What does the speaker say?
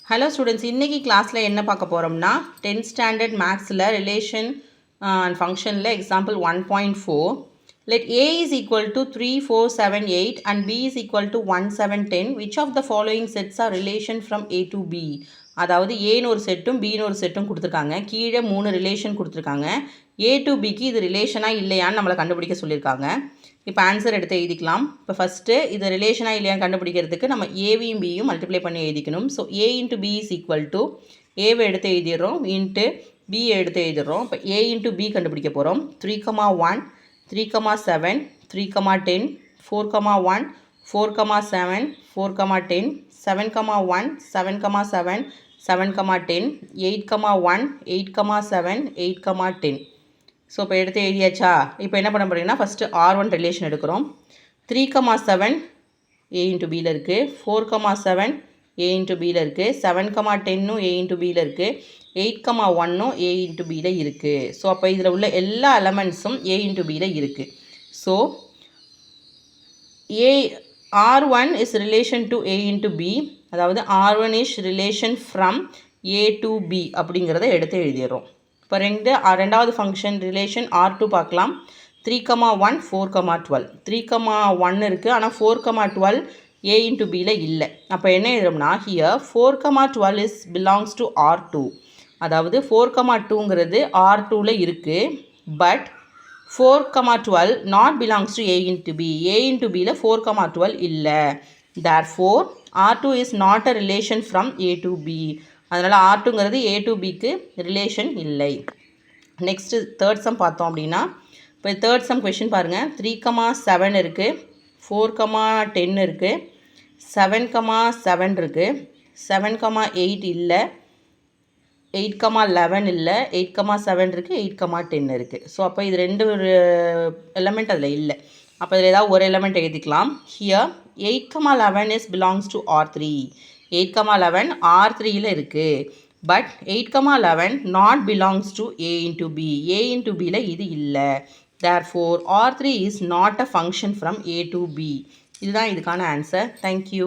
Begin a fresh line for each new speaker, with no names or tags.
Hello students, இன்றைக்கி கிளாஸில் என்ன பார்க்க போகிறோம்னா 10th ஸ்டாண்டர்ட் மேக்ஸில் ரிலேஷன் அண்ட் ஃபங்க்ஷனில் example 1.4 let a is equal to 3, 4, 7, 8 and b is equal to 1, 7, 10 which of the following sets are relation from a to b. அதாவது ஏன்னு ஒரு செட்டும் பின்னு ஒரு செட்டும் கொடுத்துருக்காங்க. கீழே 3 ரிலேஷன் கொடுத்துருக்காங்க. ஏ டு பிக்கு இது ரிலேஷனாக இல்லையான்னு நம்மளை கண்டுபிடிக்க சொல்லியிருக்காங்க. இப்போ ஆன்சர் எடுத்து எழுதிக்கலாம். இப்போ ஃபஸ்ட்டு இது ரிலேஷனாக இல்லையான்னு கண்டுபிடிக்கிறதுக்கு நம்ம ஏவையும் பியும் மல்டிப்ளை பண்ணி எழுதிக்கணும். So A into B is equal to ஏவை எடுத்து எழுதிடுறோம், இன்ட்டு பி எடுத்து எழுதிடுறோம். இப்போ ஏ இன்ட்டு பி கண்டுபிடிக்க போகிறோம். 3,1 3,7 3,10 4,1 4,7 4,10 7,1 7,7 7,10 8,1 8,7 8,10. ஸோ இப்போ எடுத்து எழுதியாச்சா? இப்போ என்ன பண்ண போகிறீங்கன்னா ஃபஸ்ட்டு R1 ரிலேஷன் எடுக்கிறோம். 3,7 ஏ இன்ட்டு பியில் இருக்குது, 4,7 ஏ இன்ட்டு பியில் இருக்குது, 7,10 ஏ இன்ட்டு பியில் இருக்குது, 8,1 ஏ இன்ட்டு பியில் இருக்குது. ஸோ அப்போ இதில் உள்ள எல்லா எலமெண்ட்ஸும் ஏ இன்ட்டு பியில் இருக்குது. So A R1 is relation to A into B, அதாவது R1 is relation from A to B அப்படிங்கிறத எடுத்து எழுதிடுறோம். இப்போ ரெண்டாவது ஃபங்க்ஷன் ரிலேஷன் R2 பார்க்கலாம். 3,1 4,12 3,1 இருக்குது, ஆனால் 4,12 ஏ இன்ட்டு பியில் இல்லை. அப்போ என்ன எழுதுறோம்னா here 4,12 is belongs to R2, அதாவது 4,2ங்கிறது R2வில் இருக்குது. But 4,12 not belongs to A into B, A into பியில் 4,12 இல்லை. therefore R2 is not a relation from A to B, அதனால் R2ங்கிறது ஏ டு பிக்கு ரிலேஷன் இல்லை. நெக்ஸ்ட்டு தேர்ட் சம் பார்த்தோம் அப்படின்னா, இப்போ தேர்ட் சம் கொஷின் பாருங்கள். 3,7 இருக்குது, 4,10 இருக்குது, 7,7 இருக்குது, 7,8 இல்லை, 8,11 இல்லை, 8,7 இருக்குது, 8,10 இருக்குது. ஸோ அப்போ இது ரெண்டு எலமெண்ட் அதில் இல்லை. அப்போ இதில் ஏதாவது ஒரு எலமெண்ட் எழுதிக்கலாம். Here 8,11 is belongs to R3, 8,11 R3யில் இருக்குது. But 8,11 not belongs to A into B, A into பியில் இது இல்லை. therefore R3 is not a function from A to B. இதுதான் இதுக்கான ஆன்சர். தேங்க்யூ.